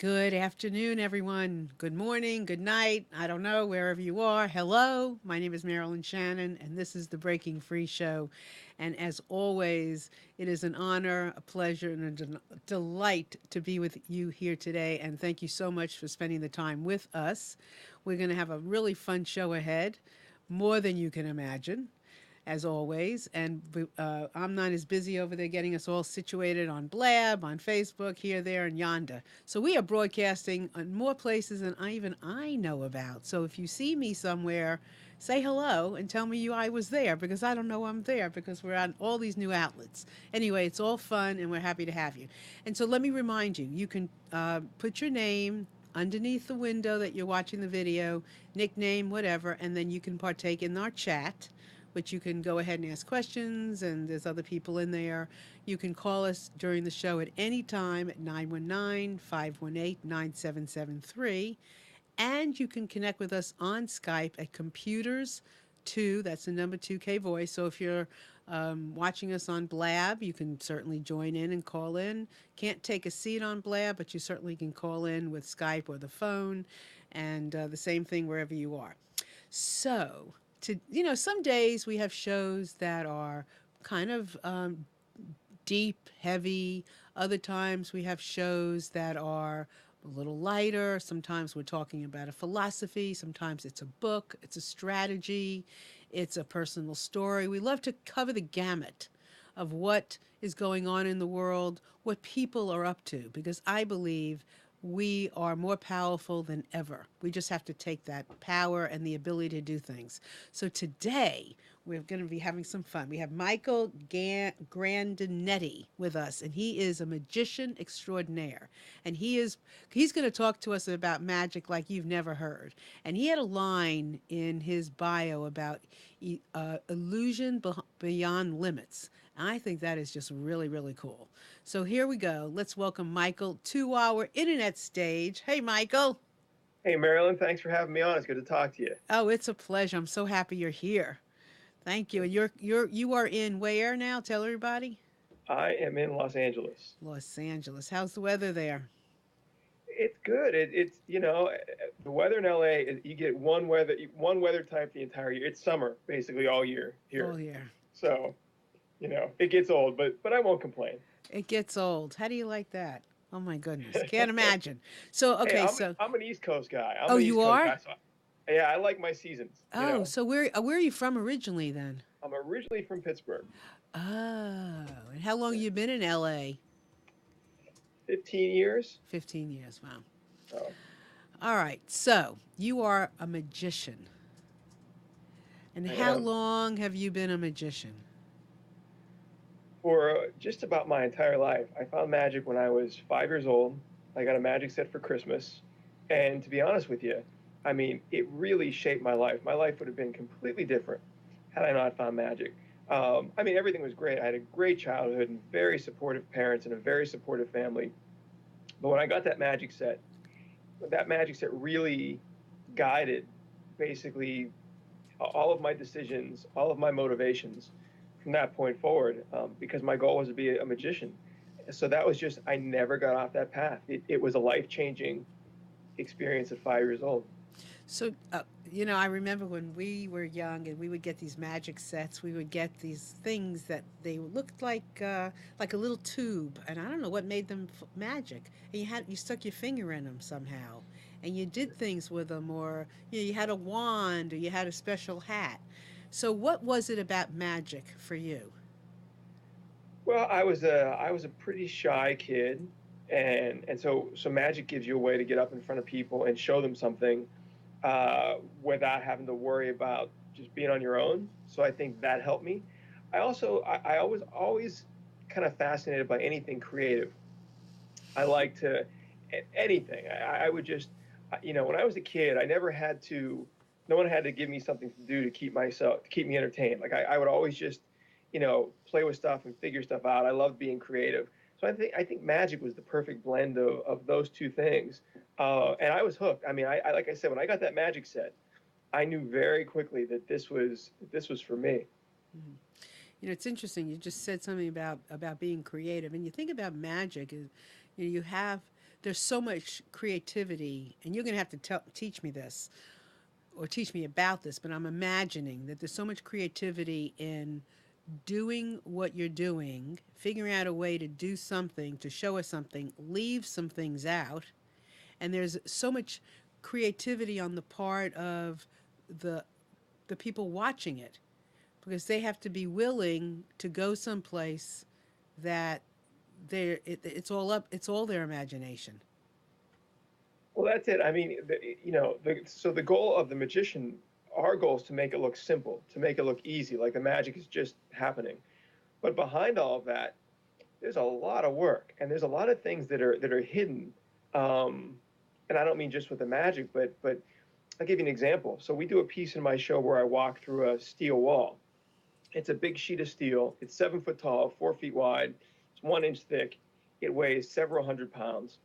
Good afternoon, everyone. Good morning, good night. I don't know, wherever you are. Hello, my name is Marilyn Shannon, and this is the Breaking Free Show. And as always, it is an honor, a pleasure, and delight to be with you here today. And thank you so much for spending the time with us. We're going to have a really fun show ahead, more than you can imagine, as always. And I'm not as busy over there getting us all situated on Blab, on Facebook, here, there, and yonder. So we are broadcasting on more places than even I know about. So if you see me somewhere, say hello and tell me I was there, because I don't know I'm there, because we're on all these new outlets. Anyway, it's all fun and we're happy to have you. And so let me remind you, you can put your name underneath the window that you're watching the video, nickname, whatever, and then you can partake in our chat, which you can go ahead and ask questions, and there's other people in there. You can call us during the show at any time at 919-518-9773. And you can connect with us on Skype at Computers 2, that's the number 2K voice. So if you're watching us on Blab, you can certainly join in and call in. Can't take a seat on Blab, but you certainly can call in with Skype or the phone, and the same thing wherever you are. So, some days we have shows that are kind of deep, heavy. Other times we have shows that are a little lighter. Sometimes we're talking about a philosophy. Sometimes it's a book, it's a strategy, it's a personal story. We love to cover the gamut of what is going on in the world, what people are up to, because I believe we are more powerful than ever. We just have to take that power and the ability to do things. So today, we're going to be having some fun. We have Michael Grandinetti with us, and he is a magician extraordinaire. And he's going to talk to us about magic like you've never heard. And he had a line in his bio about illusion beyond limits. And I think that is just really, really cool. So here we go. Let's welcome Michael to our internet stage. Hey, Michael. Hey, Marilyn, thanks for having me on. It's good to talk to you. Oh, it's a pleasure. I'm so happy you're here. Thank you. And you are in where now? Tell everybody. I am in Los Angeles. Los Angeles. How's the weather there? It's good. The weather in LA is you get one weather type the entire year. It's summer basically all year Oh, here. yeah. So, it gets old, but I won't complain. It gets old. How do you like that? Oh my goodness. Can't imagine. So, Hey, okay, I'm so I'm an East Coast guy. I'm oh, an you East Coast are? guy. So yeah, I like my seasons. Oh, so where are you from originally then? I'm originally from Pittsburgh. Oh, and how long you been in LA? 15 years. 15 years. Wow. Oh, All right. So, you are a magician. And I how am. long have you been a magician? For just about my entire life. I found magic when I was 5 years old. I got a magic set for Christmas. And to be honest with you, I mean, it really shaped my life. My life would have been completely different had I not found magic. I mean, everything was great. I had a great childhood and very supportive parents and a very supportive family. But when I got that magic set really guided basically all of my decisions, all of my motivations from that point forward, because my goal was to be a magician. So that was just, I never got off that path. It was a life changing experience at 5 years old. So, I remember when we were young and we would get these magic sets, we would get these things that they looked like a little tube, and I don't know what made them magic. And you stuck your finger in them somehow, and you did things with them, or you had a wand, or you had a special hat. So, what was it about magic for you? Well, I was a pretty shy kid, and so magic gives you a way to get up in front of people and show them something without having to worry about just being on your own. So I think that helped me. I was always kind of fascinated by anything creative. I like to anything. I would just when I was a kid, I never had to. No one had to give me something to do to keep me entertained. Like I would always just play with stuff and figure stuff out. I loved being creative. So I think magic was the perfect blend of those two things, and I was hooked. I mean, I like I said, when I got that magic set, I knew very quickly that this was for me. Mhm. It's interesting. You just said something about being creative, and you think about magic. You have there's so much creativity, and you're going to have to teach me this or teach me about this, but I'm imagining that there's so much creativity in doing what you're doing, figuring out a way to do something, to show us something, leave some things out, and there's so much creativity on the part of the the people watching it because they have to be willing to go someplace that it's all their imagination. Well, that's it. I mean, so the goal of the magician, our goal is to make it look simple, to make it look easy, like the magic is just happening. But behind all of that, there's a lot of work, and there's a lot of things that are hidden. Um, and I don't mean just with the magic, but I'll give you an example. So we do a piece in my show where I walk through a steel wall. It's a big sheet of steel. It's 7 foot tall, 4 feet wide. It's 1 inch thick. It weighs several hundred pounds.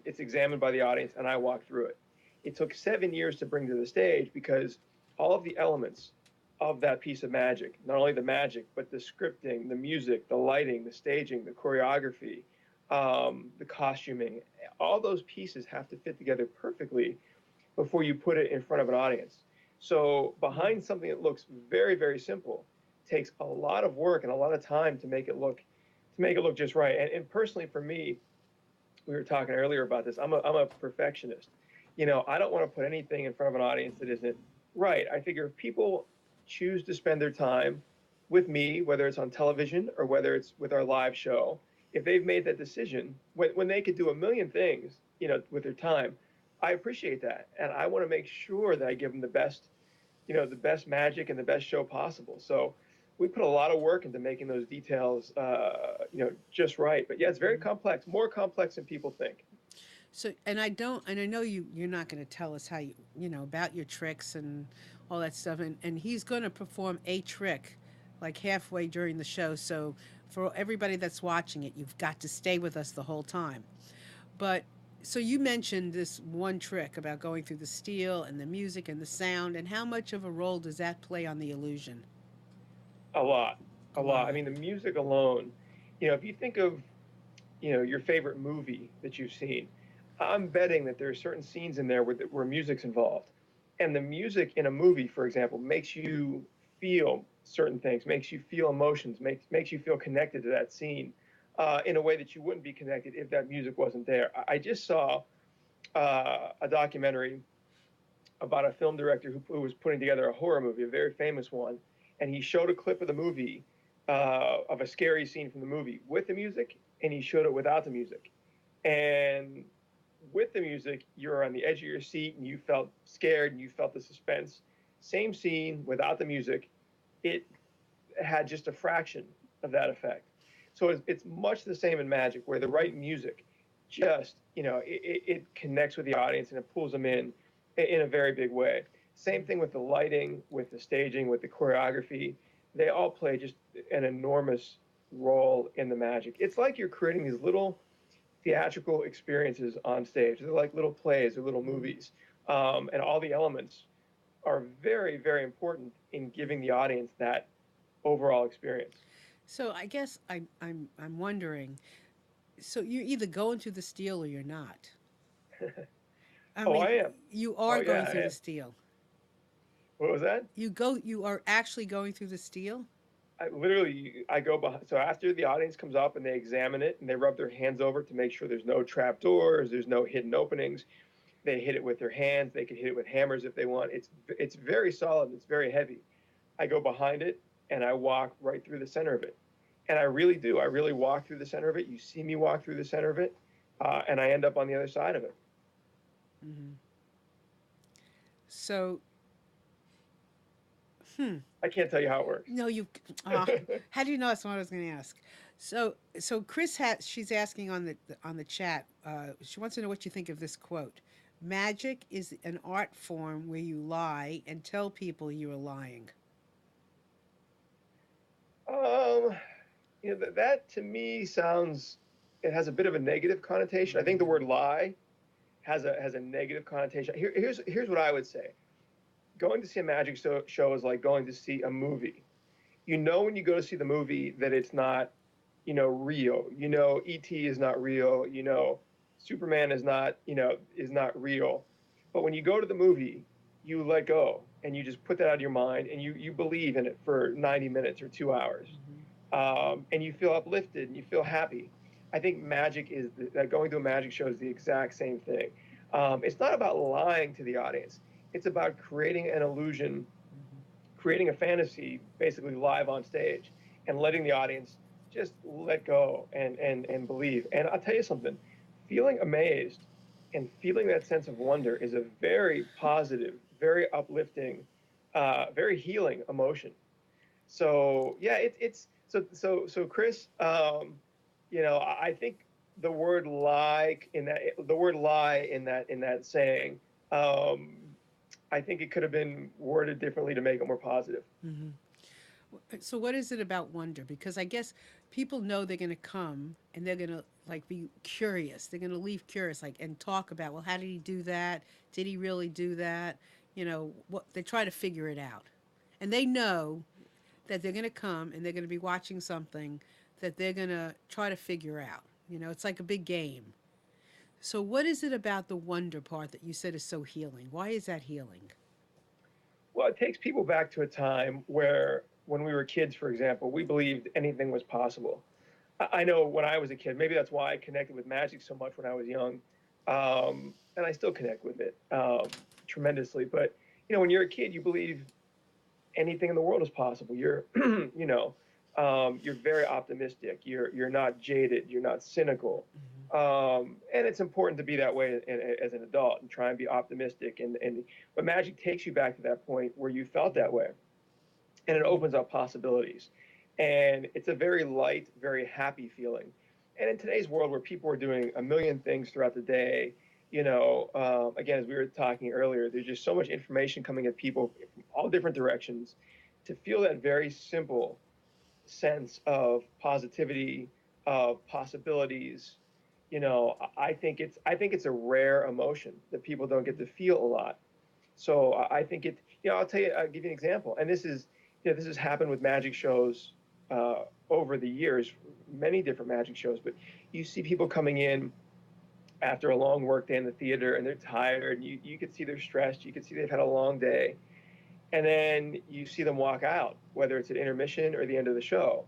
It's examined by the audience, and I walk through it. It took 7 years to bring to the stage because all of the elements of that piece of magic, not only the magic, but the scripting, the music, the lighting, the staging, the choreography, the costuming, all those pieces have to fit together perfectly before you put it in front of an audience. So behind something that looks very, very simple takes a lot of work and a lot of time to make it look just right. And personally for me, we were talking earlier about this. I'm a perfectionist. I don't want to put anything in front of an audience that isn't right. I figure if people choose to spend their time with me, whether it's on television or whether it's with our live show, if they've made that decision, when they could do a million things, with their time, I appreciate that, and I want to make sure that I give them the best magic and the best show possible. So we put a lot of work into making those details, just right. But yeah, it's very complex, more complex than people think. So, and I don't, and I know you're not going to tell us how about your tricks and all that stuff. And he's going to perform a trick like halfway during the show. So, for everybody that's watching it, you've got to stay with us the whole time. But, so you mentioned this one trick about going through the steel and the music and the sound, and how much of a role does that play on the illusion? A lot, A a lot. I lot. mean, the music alone. If you think of your favorite movie that you've seen, I'm betting that there are certain scenes in there where music's involved, and the music in a movie, for example, makes you feel certain things, makes you feel emotions, makes you feel connected to that scene in a way that you wouldn't be connected if that music wasn't there. I just saw a documentary about a film director who was putting together a horror movie, a very famous one, and he showed a clip of the movie, of a scary scene from the movie with the music, and he showed it without the music. And with the music, you're on the edge of your seat and you felt scared and you felt the suspense. Same scene without the music, it had just a fraction of that effect. So it's much the same in magic, where the right music just, it connects with the audience and it pulls them in a very big way. Same thing with the lighting, with the staging, with the choreography. They all play just an enormous role in the magic. It's like you're creating these little theatrical experiences on stage. They're like little plays or little movies. And all the elements are very, very important in giving the audience that overall experience. So I guess I'm wondering. So you're either going through the steel or you're not. I Oh, I mean, am. you Oh, are yeah, going I through the am. steel. What was that? You are actually going through the steel. I go behind. So after the audience comes up and they examine it and they rub their hands over it to make sure there's no trap doors, there's no hidden openings. They hit it with their hands. They can hit it with hammers if they want. It's very solid. It's very heavy. I go behind it and I walk right through the center of it, and I really do. I really walk through the center of it. You see me walk through the center of it, and I end up on the other side of it. Hmm. So, hmm. I can't tell you how it works. No, you. Uh, how do you know that's what I was going to ask? So Chris she's asking on the chat. She wants to know what you think of this quote. Magic is an art form where you lie and tell people you are lying. um, that to me sounds. It has a bit of a negative connotation. I think the word lie has a negative connotation. Here's what I would say. Going to see a magic show is like going to see a movie. When you go to see the movie that it's not, real. ET is not real. Superman is not, is not real. But when you go to the movie, you let go and you just put that out of your mind and you believe in it for 90 minutes or 2 hours. Hmm. And you feel uplifted and you feel happy. I think magic is going to a magic show is the exact same thing. It's not about lying to the audience. It's about creating an illusion, Hmm. creating a fantasy, basically live on stage, and letting the audience just let go and believe. And I'll tell you something, feeling amazed and feeling that sense of wonder is a very positive, very uplifting, very healing emotion. So yeah, it's so Chris, I think the word lie in that saying, um, I think it could have been worded differently to make it more positive. Hmm. So what is it about wonder? Because I guess people know they're going to come and they're going to like be curious. They're going to leave curious, like, and talk about, well, how did he do that? Did he really do that? You know, what they try to figure it out, and they know that they're going to come and they're going to be watching something that they're going to try to figure out. You know, it's like a big game. So what is it about the wonder part that you said is so healing? Why is that healing? Well, it takes people back to a time where, when we were kids, for example, we believed anything was possible. I know when I was a kid, maybe that's why I connected with magic so much when I was young, and I still connect with it tremendously. But when you're a kid, you believe anything in the world is possible. You're, you're very optimistic. You're not jaded. You're not cynical. And it's important to be that way as an adult and try and be optimistic. But magic takes you back to that point where you felt that way, and it opens up possibilities. And it's a very light, very happy feeling. And in today's world where people are doing a million things throughout the day, again, as we were talking earlier, there's just so much information coming at people from all different directions. To feel that very simple sense of positivity, of possibilities, I think it's a rare emotion that people don't get to feel a lot. So I think I'll give you an example. And this has happened with magic shows over the years, many different magic shows. But you see people coming in after a long work day in the theater, and they're tired. And you could see they're stressed. You could see they've had a long day, and then you see them walk out, whether it's at intermission or the end of the show,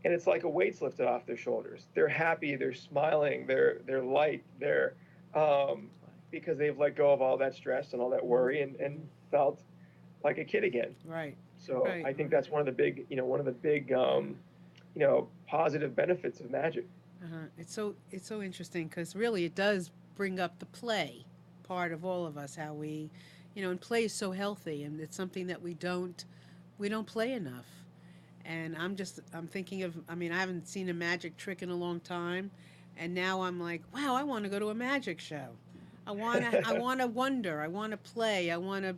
and it's like a weight's lifted off their shoulders. They're happy, they're smiling, they're light, they're because they've let go of all that stress and all that Mm-hmm. worry, and felt like a kid again. Right, So right, I think right. that's one of the big positive benefits of magic. It's so interesting because really it does bring up the play part of all of us. How we, and play is so healthy, and it's something that we don't play enough. And I'm thinking of, I mean, I haven't seen a magic trick in a long time, and now I'm like, wow, I want to go to a magic show. I want to wonder. I want to play. I want to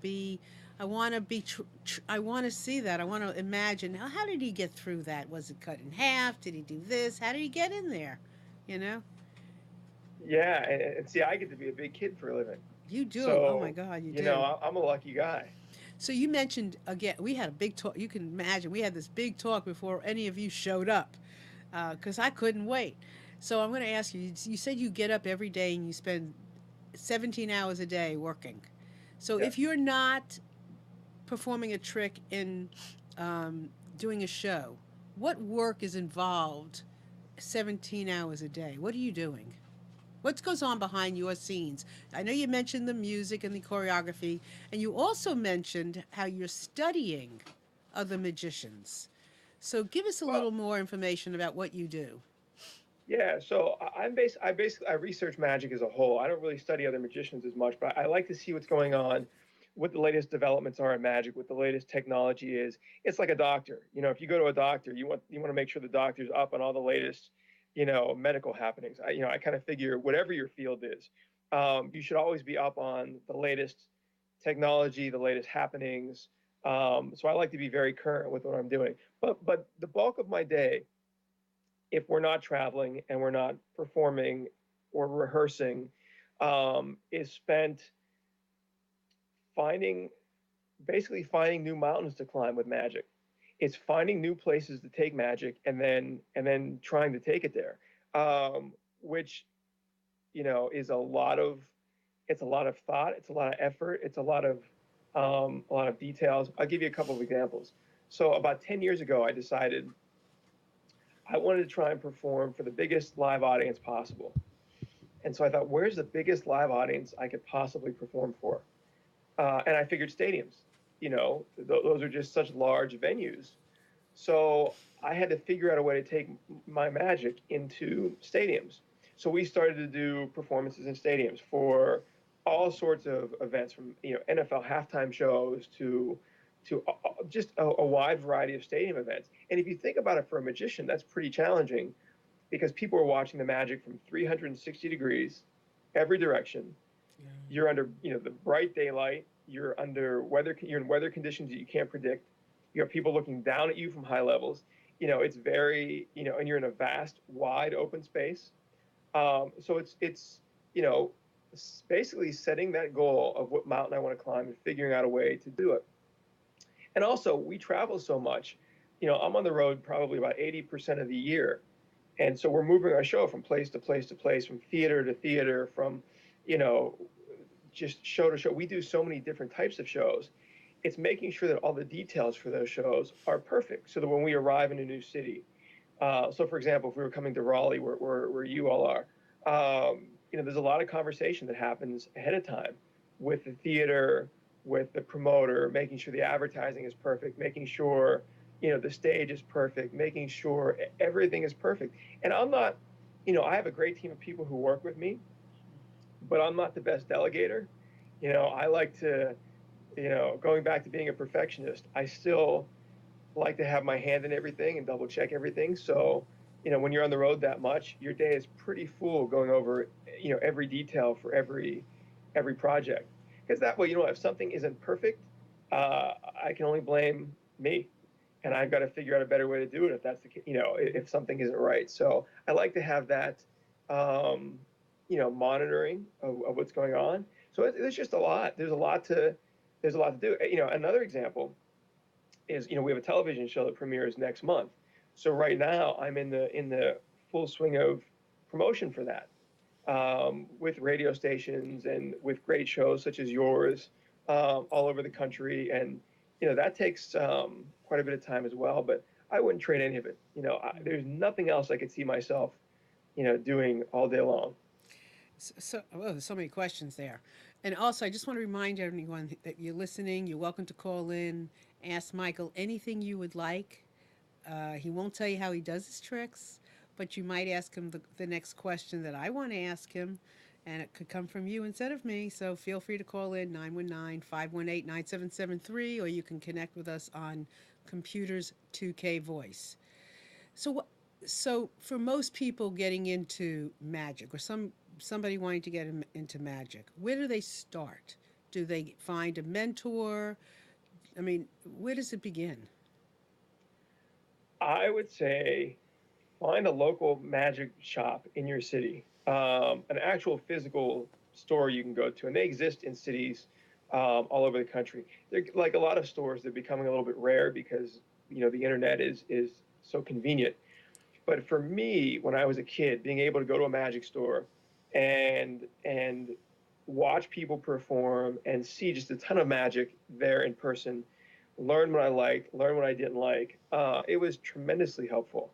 see that. I want to imagine. How did he get through that? Was it cut in half? Did he do this? How did he get in there? You know, Yeah, and see, I get to be a big kid for a living, you do. Oh my so God, you do. I'm a lucky guy. So you mentioned again, we had a big talk. You can imagine we had this big talk before any of you showed up, because I couldn't wait. So I'm going to ask you. You said you get up every day and you spend 17 hours a day working. So Yeah. if you're not performing a trick in doing a show, what work is involved 17 hours a day? What are you doing? What goes on behind your scenes? I know you mentioned the music and the choreography, and you also mentioned how you're studying other magicians. So give us a Well, little more information about what you do. yeah, so I research magic as a whole. I don't really study other magicians as much, but I like to see what's going on, what the latest developments are in magic, what the latest technology is. It's like a doctor. If you go to a doctor, you want to make sure the doctor's up on all the latest, medical happenings. I kind of figure whatever your field is, you should always be up on the latest technology, the latest happenings. So I like to be very current with what I'm doing. But the bulk of my day, if we're not traveling and we're not performing or rehearsing, is spent finding basically finding new mountains to climb with magic. It's finding new places to take magic and then trying to take it there, which is it's a lot of thought, it's a lot of effort, it's a lot of details. I'll give you a couple of examples. So about 10 years ago, I decided I wanted to try and perform for the biggest live audience possible. And so I thought, where's the biggest live audience I could possibly perform for? And I figured stadiums. Those are just such large venues. So I had to figure out a way to take my magic into stadiums. So we started to do performances in stadiums for all sorts of events, from NFL halftime shows to just a wide variety of stadium events. And if you think about it, for a magician, that's pretty challenging because people are watching the magic from 360 degrees, every direction. Yeah. You're under the bright daylight. You're in weather conditions that you can't predict. You have people looking down at you from high levels. It's very and you're in a vast, wide open space. So it's basically setting that goal of what mountain I want to climb and figuring out a way to do it. And also, we travel so much. I'm on the road probably about 80% of the year, and so we're moving our show from place to place to place, from theater to theater, from you know just show to show. We do so many different types of shows. It's making sure that all the details for those shows are perfect, so that when we arrive in a new city, so for example, if we were coming to Raleigh, where you all are, there's a lot of conversation that happens ahead of time with the theater, with the promoter, making sure the advertising is perfect, making sure the stage is perfect, making sure everything is perfect. And I'm not, I have a great team of people who work with me, but I'm not the best delegator. I like to, going back to being a perfectionist, I still like to have my hand in everything and double check everything. So, when you're on the road that much, your day is pretty full going over, every detail for every project. Because that way, if something isn't perfect, I can only blame me, and I've got to figure out a better way to do it if that's the case. If something isn't right. So I like to have that, monitoring of what's going on. So there's just a lot. There's a lot to do. Another example is we have a television show that premieres next month. So right now I'm in the full swing of promotion for that, with radio stations and with great shows such as yours, all over the country. And that takes quite a bit of time as well. But I wouldn't trade any of it. There's nothing else I could see myself doing all day long. There's so many questions there. And also, I just want to remind everyone that you're listening. You're welcome to call in, ask Michael anything you would like. He won't tell you how he does his tricks, but you might ask him the next question that I want to ask him, and it could come from you instead of me. So feel free to call in 919-518-9773, or you can connect with us on Computers 2K Voice. So what? So for most people getting into magic, or somebody wanting to get into magic, where do they start? Do they find a mentor? I mean, where does it begin? I would say find a local magic shop in your city, an actual physical store you can go to, and they exist in cities all over the country. They're like a lot of stores. They're becoming a little bit rare because the internet is so convenient. But for me, when I was a kid, being able to go to a magic store and watch people perform and see just a ton of magic there in person, learn what I liked, learn what I didn't like, it was tremendously helpful.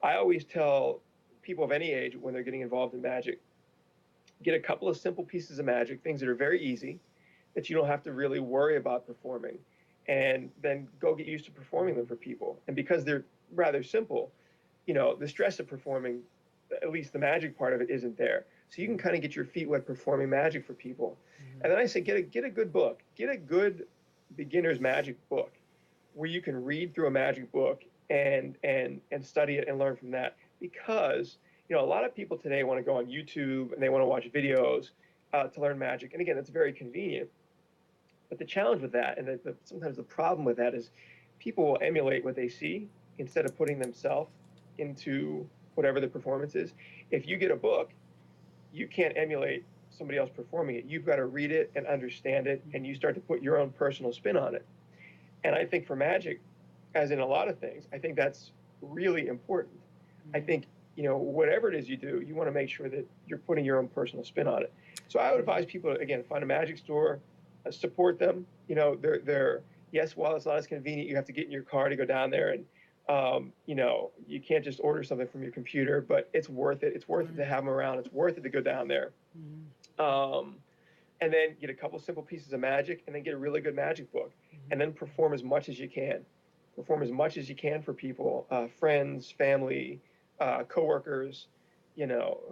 I always tell people of any age when they're getting involved in magic, get a couple of simple pieces of magic, things that are very easy, that you don't have to really worry about performing, and then go get used to performing them for people. And because they're rather simple, the stress of performing, at least the magic part of it, isn't there. So you can kind of get your feet wet performing magic for people. Mm-hmm. And then I say, get a good book, get a good beginner's magic book, where you can read through a magic book and study it and learn from that. Because a lot of people today want to go on YouTube and they want to watch videos to learn magic. And again, it's very convenient. But the challenge with that, and sometimes the problem with that, is people will emulate what they see instead of putting themselves into whatever the performance is. If you get a book, you can't emulate somebody else performing it. You've got to read it and understand it, and you start to put your own personal spin on it. And I think for magic, as in a lot of things, I think that's really important. I think whatever it is you do, you want to make sure that you're putting your own personal spin on it. So I would advise people to, again, find a magic store, support them. They're yes, while it's not as convenient, you have to get in your car to go down there, and you can't just order something from your computer, but it's worth it. It's worth it to have them around. It's worth it to go down there. Um, and then get a couple simple pieces of magic, and then get a really good magic book, and then perform as much as you can. Perform as much as you can for people, friends, family, coworkers,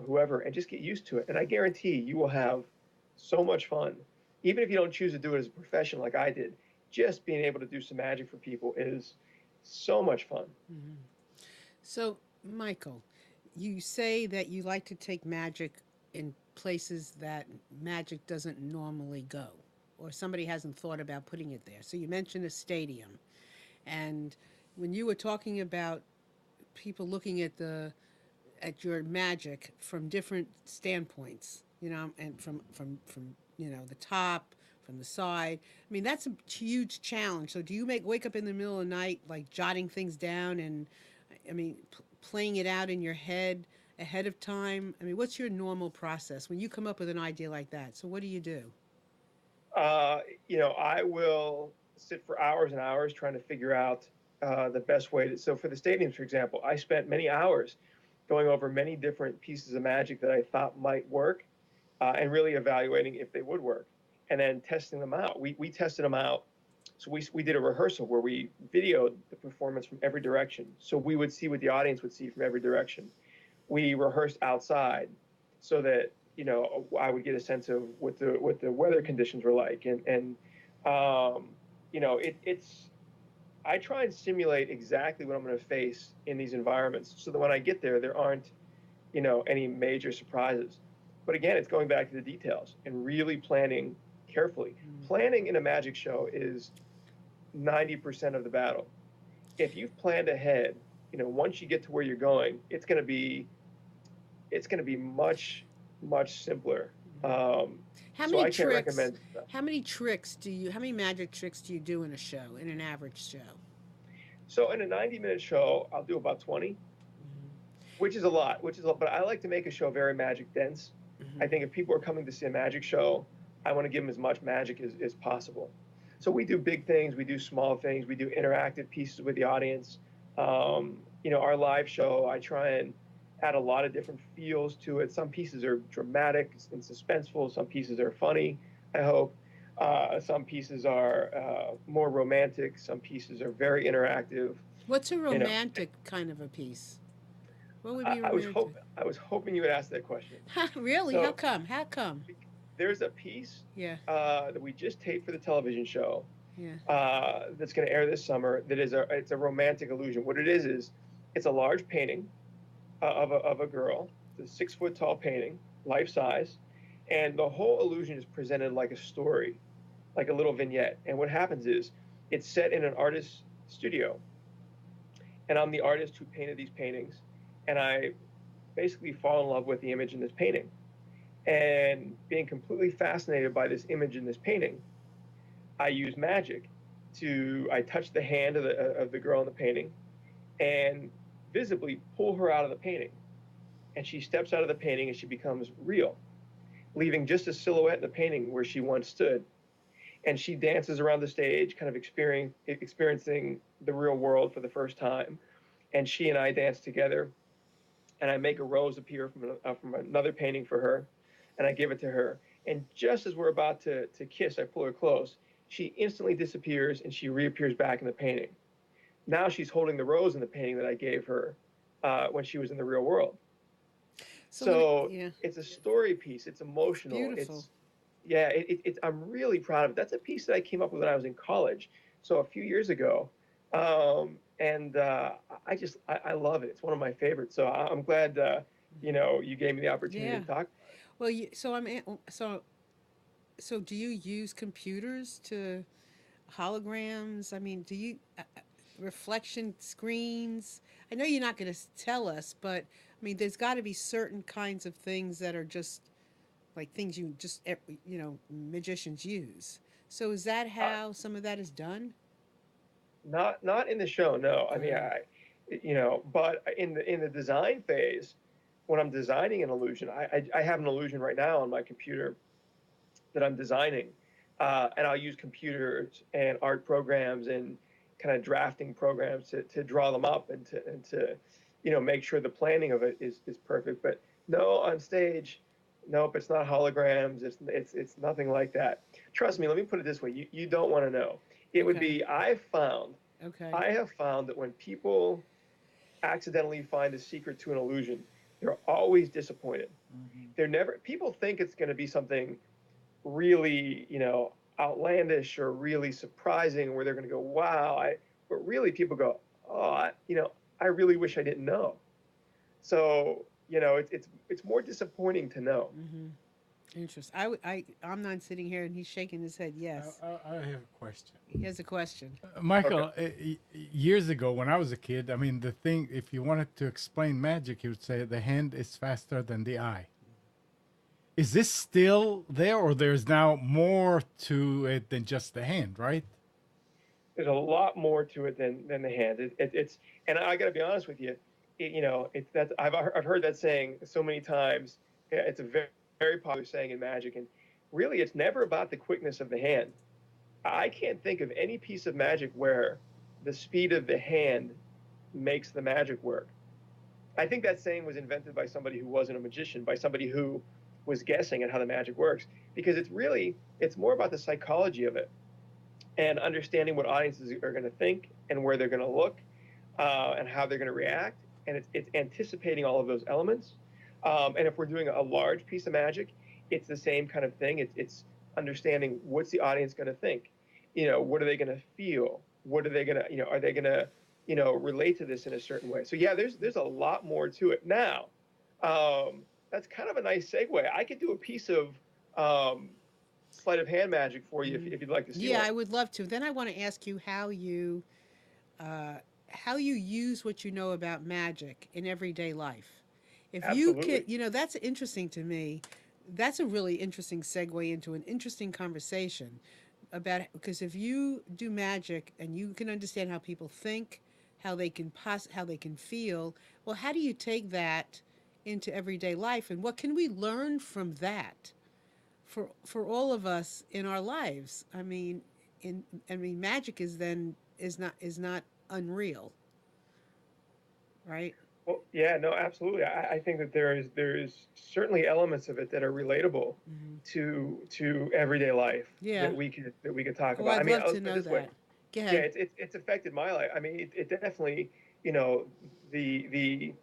whoever, and just get used to it. And I guarantee you will have so much fun, even if you don't choose to do it as a profession like I did. Just being able to do some magic for people is so much fun. Mm-hmm. So, Michael, you say that you like to take magic in places that magic doesn't normally go, or somebody hasn't thought about putting it there. So, you mentioned a stadium. And when you were talking about people looking at your magic from different standpoints, and from the top, from the side. I mean, that's a huge challenge. So, do you wake up in the middle of the night like jotting things down and, I mean, playing it out in your head ahead of time? I mean, what's your normal process when you come up with an idea like that? So, what do you do? I will sit for hours and hours trying to figure out the best way to. So for the stadiums, for example, I spent many hours going over many different pieces of magic that I thought might work, and really evaluating if they would work, and then testing them out. We tested them out. So we did a rehearsal where we videoed the performance from every direction. So we would see what the audience would see from every direction. We rehearsed outside so that I would get a sense of what the weather conditions were like, and it's I try and simulate exactly what I'm going to face in these environments, so that when I get there, there aren't any major surprises. But again, it's going back to the details and really planning carefully. Planning in a magic show is 90% of the battle. If you've planned ahead, once you get to where you're going, it's going to be much simpler. How So many I can't tricks? recommend stuff. How many magic tricks do you do in a show, in an average show? So in a 90-minute show, I'll do about 20, which is a lot, but I like to make a show very magic dense. I Mm-hmm. think if people are coming to see a magic show, I want to give them as much magic as possible. So we do big things, we do small things, we do interactive pieces with the audience. Our live show, I try and add a lot of different feels to it. Some pieces are dramatic and suspenseful, some pieces are funny, I hope. Some pieces are more romantic, some pieces are very interactive. What's a You know, romantic kind of a piece? What would I, be I was romantic? hope I was hoping you would ask that question. Really? How So come? How come? there's a piece Yeah, that we just taped for the television show, yeah. that's going to air this summer. It's a romantic illusion. What it is it's a large painting of a girl. It's a 6 foot tall painting, life size, and the whole illusion is presented like a story, like a little vignette. And what happens is it's set in an artist's studio, and I'm the artist who painted these paintings, and I basically fall in love with the image in this painting. And being completely fascinated by this image in this painting, I use magic I touch the hand of the girl in the painting and visibly pull her out of the painting. And she steps out of the painting and she becomes real, leaving just a silhouette in the painting where she once stood. And she dances around the stage, kind of experiencing the real world for the first time. And she and I dance together, and I make a rose appear from another painting for her, and I give it to her. And just as we're about to kiss, I pull her close. She instantly disappears, and she reappears back in the painting. Now she's holding the rose in the painting that I gave her when she was in the real world. So let me. So Yeah, it's a story piece. It's it's emotional. beautiful. It's yeah. I'm really proud of it. That's a piece that I came up with when I was in college, so a few years ago, and I love it. It's one of my favorites. So I'm glad you gave me the opportunity Yeah. to talk. Well, so do you use computers to holograms? I mean, do you reflection screens? I know you're not going to tell us, but I mean, there's got to be certain kinds of things that are just like things you just magicians use. So is that Uh, how some of that is done? not in the show. No, I mean Uh, But in the design phase, when I'm designing an illusion, I have an illusion right now on my computer that I'm designing, and I'll use computers and art programs and kind of drafting programs to draw them up and to make sure the planning of it is perfect. But no, on stage, nope, it's not holograms. It's nothing like that. Trust me. Let me put it this way: you don't want to know. It would Okay. be Okay. I have found that when people accidentally find a secret to an illusion, they're always disappointed. Hmm. They're never. People think it's going to be something really, outlandish or really surprising where they're going to go, wow. But really people go, oh, I really wish I didn't know. So, it's more disappointing to know. Mm-hmm. Interesting. I'm not sitting here and he's shaking his head. Yes. I have a question. He has a question. Okay. Michael, years ago when I was a kid, I mean, the thing, if you wanted to explain magic, you would say the hand is faster than the eye. Is this still there, or there's now more to it than just the hand, right? There's a lot more to it than the hand. And I got to be honest with you, it's that I've heard that saying so many times. Yeah, it's a very, very popular saying in magic, and really, it's never about the quickness of the hand. I can't think of any piece of magic where the speed of the hand makes the magic work. I think that saying was invented by somebody who wasn't a magician, by somebody who was guessing at how the magic works, because it's more about the psychology of it and understanding what audiences are going to think and where they're going to look, and how they're going to react, and it's anticipating all of those elements. And if we're doing a large piece of magic, it's the same kind of thing. It's understanding what's the audience going to think. What are they going to feel? What are they going to are they going to relate to this in a certain way? So yeah, there's a lot more to it now. That's kind of a nice segue. I could do a piece of sleight of hand magic for you Mm. if you'd like to see Yeah, one. I would love to. Then I want to ask you uh, how you use what you know about magic in everyday life. If you could, Absolutely. that's interesting to me. That's a really interesting segue into an interesting conversation about, because if you do magic and you can understand how people think, how they can feel, well, how do you take that into everyday life, and what can we learn from that for all of us in our lives? Magic is not unreal, right? Well, yeah, no, absolutely. I think that there is certainly elements of it that are relatable Mm-hmm. to everyday life Yeah. that we could talk Oh, about. I I'd mean, love let's to put it know this way. that. Go Yeah, ahead. it's affected my life. I mean, it definitely, you know, the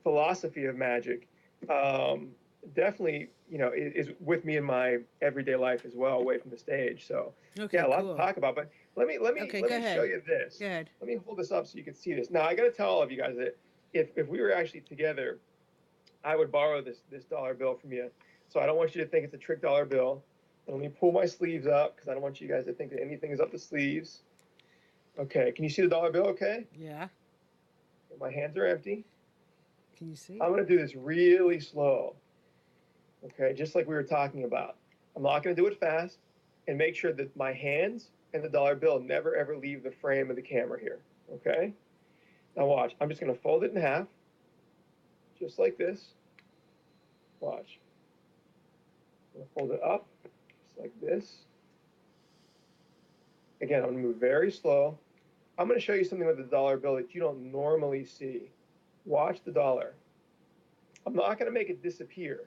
philosophy of magic, um, definitely, is with me in my everyday life as well, away from the stage. So, yeah, Okay, a lot to cool. talk about. But let me let me Okay, let go me show ahead. you this. Go ahead. Let me hold this up so you can see this. Now, I got to tell all of you guys that if we were actually together, I would borrow this dollar bill from you. So I don't want you to think it's a trick dollar bill. And let me pull my sleeves up because I don't want you guys to think that anything is up the sleeves. Okay, can you see the dollar bill? Okay, Yeah. my hands are empty. Can you see? I'm going to do this really slow. Okay, just like we were talking about. I'm not going to do it fast, and make sure that my hands and the dollar bill never ever leave the frame of the camera here. Okay, now watch. I'm just going to fold it in half, just like this. Watch. I'm going to fold it up, just like this. Again, I'm going to move very slow. I'm going to show you something with the dollar bill that you don't normally see. Watch the dollar. I'm not going to make it disappear.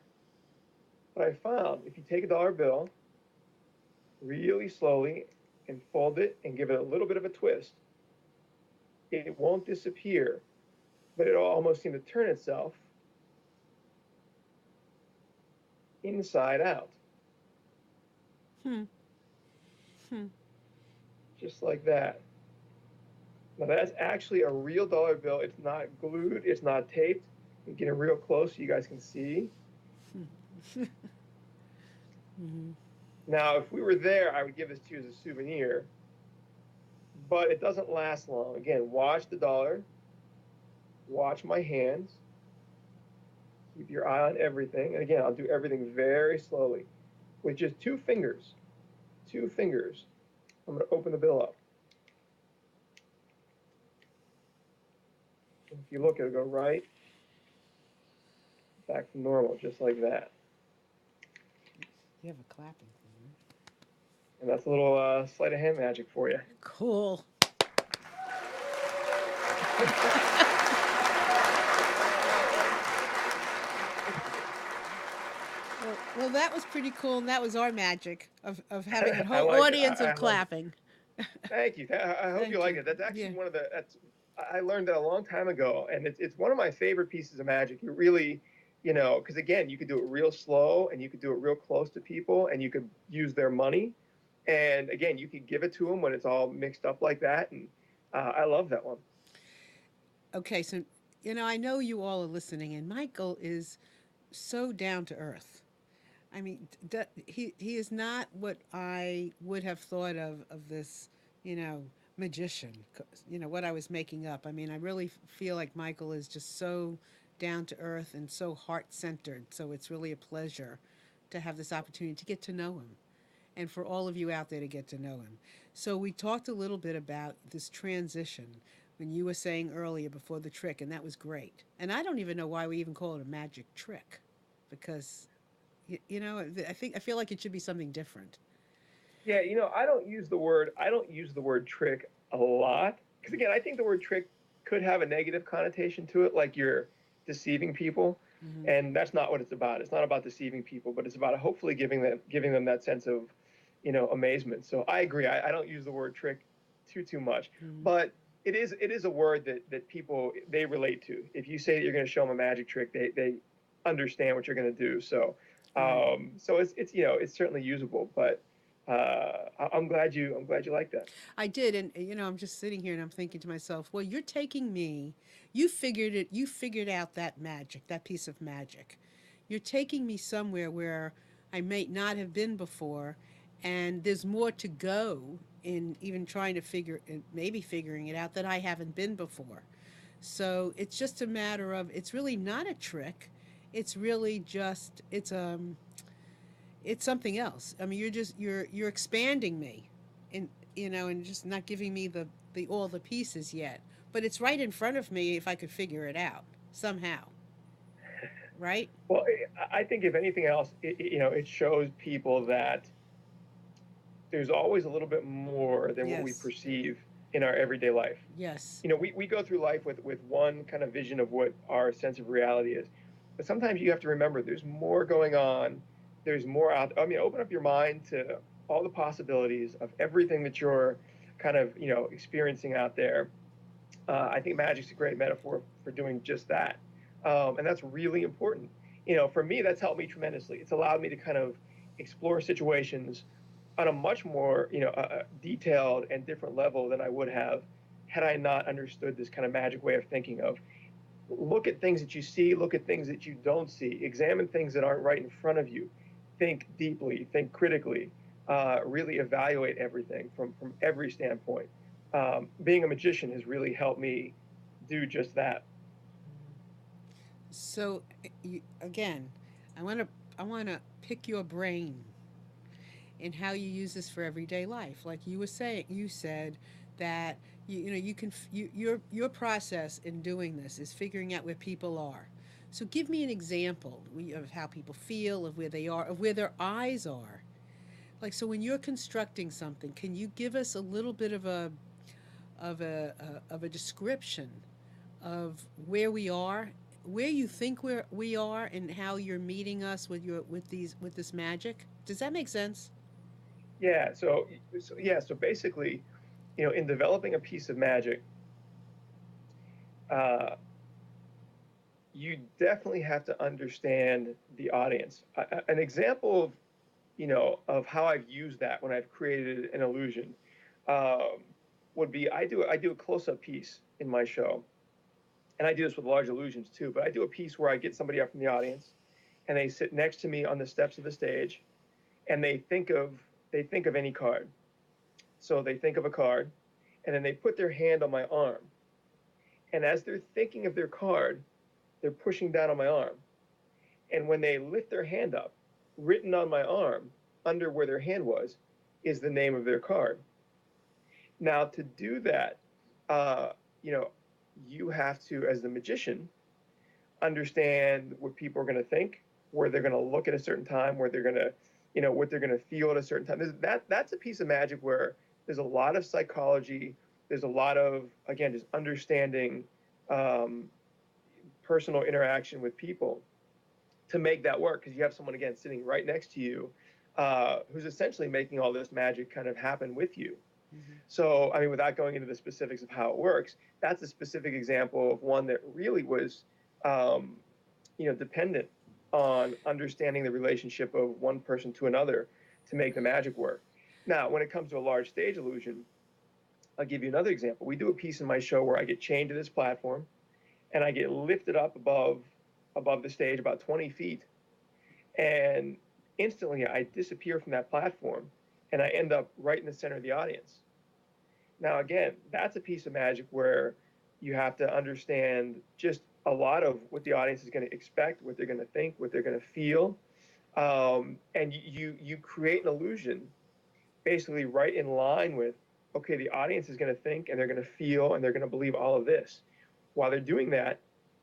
But I found if you take a dollar bill really slowly and fold it and give it a little bit of a twist, it won't disappear, but it'll almost seem to turn itself inside out, Hmm. Hmm. just like that. Now that's actually a real dollar bill. It's not glued, it's not taped. You get it real close so you guys can see. Mm-hmm. Now, if we were there, I would give this to you as a souvenir, but it doesn't last long. Again, watch the dollar, watch my hands, keep your eye on everything. And again, I'll do everything very slowly with just two fingers. Two fingers. I'm going to open the bill up. If you look, it'll go right back to normal, just like that. You have a clapping thing. And that's a little sleight of hand magic for you. Cool. Well, that was pretty cool, and that was our magic of having a I whole like it. audience of I like it. clapping. Thank you. I hope you Thank like you. it. That's Yeah. actually one of the that's I learned that a long time ago, and it's one of my favorite pieces of magic. You really, because again, you could do it real slow, and you could do it real close to people, and you could use their money, and again, you could give it to them when it's all mixed up like that, and I love that one. Okay, so I know you all are listening, and Michael is so down to earth. I mean, he is not what I would have thought of this, you know, magician. What I was making up. I mean, I really feel like Michael is just so down to earth and so heart centered. So it's really a pleasure to have this opportunity to get to know him, and for all of you out there to get to know him. So we talked a little bit about this transition when you were saying earlier before the trick, and that was great. And I don't even know why we even call it a magic trick, because I feel like it should be something different. Yeah, I don't use the word trick a lot because again, I think the word trick could have a negative connotation to it, like you're deceiving people, Hmm. and that's not what it's about. It's not about deceiving people, but it's about hopefully giving them that sense of, amazement. So I agree. I don't use the word trick too much, Hmm. but it is a word that people they relate to. If you say that you're going to show them a magic trick, they understand what you're going to do. So Right. it's certainly usable, but I'm glad you like that. I did, and I'm just sitting here and I'm thinking to myself, well, you're taking me. You figured it. You figured out that magic, that piece of magic. You're taking me somewhere where I may not have been before, and there's more to go in even trying to maybe figuring it out that I haven't been before. So it's just a matter of it's really not a trick. It's really just it's something else. I mean, you're expanding me, and and just not giving me the all the pieces yet. But it's right in front of me if I could figure it out somehow, right? Well, I think if anything else, it shows people that there's always a little bit more than what we Yes. perceive in our everyday life. Yes. We go through life with one kind of vision of what our sense of reality is, but sometimes you have to remember there's more going on. There's more out. I mean, open up your mind to all the possibilities of everything that you're kind of experiencing out there. I think magic's a great metaphor for doing just that, and that's really important. For me, that's helped me tremendously. It's allowed me to kind of explore situations on a much more detailed and different level than I would have had I not understood this kind of magic way of thinking of look at things that you see, look at things that you don't see, examine things that aren't right in front of you, think deeply, think critically, really evaluate everything from every standpoint. Being a magician has really helped me do just that. So again, I want to I want to pick your brain in how you use this for everyday life. Like you were saying, you said that you can your process in doing this is figuring out where people are. So give me an example of how people feel, of where they are, of where their eyes are. Like so, when you're constructing something, can you give us a little bit of a description of where we are, where you think we are, and how you're meeting us with this magic? Does that make sense? Yeah. So basically, in developing a piece of magic, uh, you definitely have to understand the audience. An example of how I've used that when I've created an illusion um, would be I do a close up piece in my show, and I do this with large illusions too. But I do a piece where I get somebody up from the audience, and they sit next to me on the steps of the stage, and they think of any card. So they think of a card, and then they put their hand on my arm, and as they're thinking of their card, they're pushing down on my arm. And when they lift their hand up, written on my arm, under where their hand was, is the name of their card. Now, to do that, uh, you know, you have to, as the magician, understand what people are going to think, where they're going to look at a certain time, where they're going to, what they're going to feel at a certain time. That's a piece of magic where there's a lot of psychology. There's a lot of, again, just understanding um, personal interaction with people to make that work, because you have someone, again, sitting right next to you, who's essentially making all this magic kind of happen with you. Mm-hmm. So, I mean, without going into the specifics of how it works, that's a specific example of one that really was, um, dependent on understanding the relationship of one person to another to make the magic work. Now, when it comes to a large stage illusion, I'll give you another example. We do a piece in my show where I get chained to this platform and I get lifted up above the stage about 20 feet, and instantly I disappear from that platform and I end up right in the center of the audience. Now, again, that's a piece of magic where you have to understand just a lot of what the audience is going to expect, what they're going to think, what they're going to feel, and you create an illusion basically right in line with, okay, the audience is going to think and they're going to feel and they're going to believe all of this. While they're doing that,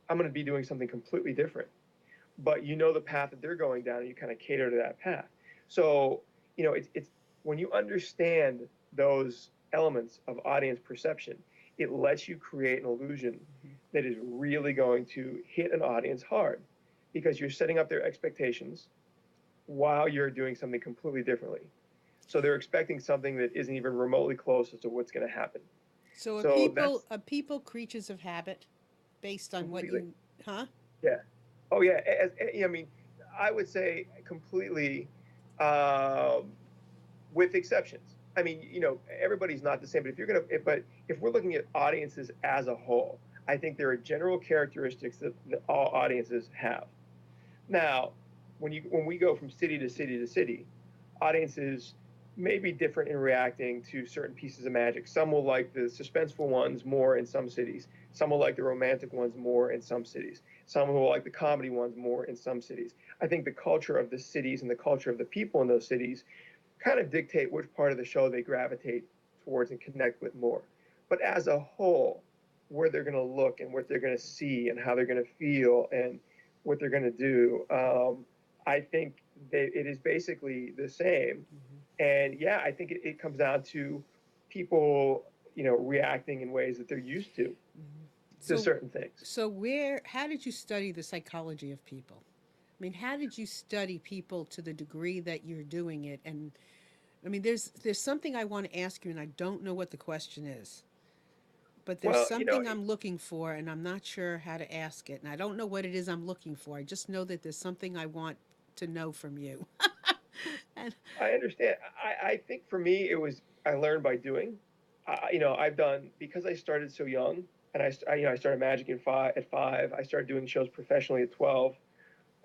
I'm going to be doing something completely different. But you know the path that they're going down, and you kind of cater to that path. So, it's when you understand those elements of audience perception, it lets you create an illusion that is really going to hit an audience hard, because you're setting up their expectations while you're doing something completely differently. So they're expecting something that isn't even remotely close as to what's going to happen. So So that's are people creatures of habit based on what completely, you, huh? yeah. Oh yeah. I mean, I would say completely, um, with exceptions. I mean, everybody's not the same. But if we're looking at audiences as a whole, I think there are general characteristics that all audiences have. Now, when we go from city to city to city, audiences may be different in reacting to certain pieces of magic. Some will like the suspenseful ones more in some cities. Some will like the romantic ones more in some cities. Some will like the comedy ones more in some cities. I think the culture of the cities and the culture of the people in those cities kind of dictate which part of the show they gravitate towards and connect with more. But as a whole, where they're going to look and what they're going to see and how they're going to feel and what they're going to do, I think it is basically the same. Mm-hmm. And yeah, I think it comes down to people, reacting in ways that they're used Mm-hmm. to So, certain things. how did you study the psychology of people? I mean, how did you study people to the degree that you're doing it? And I mean, there's something I want to ask you, and I don't know what the question is, but there's Well, something I'm looking for, and I'm not sure how to ask it, and I don't know what it is I'm looking for. I just know that there's something I want to know from you. And I understand. I think for me, I learned by doing. I've done, because I started so young, and I started magic at 5. I started doing shows professionally at 12.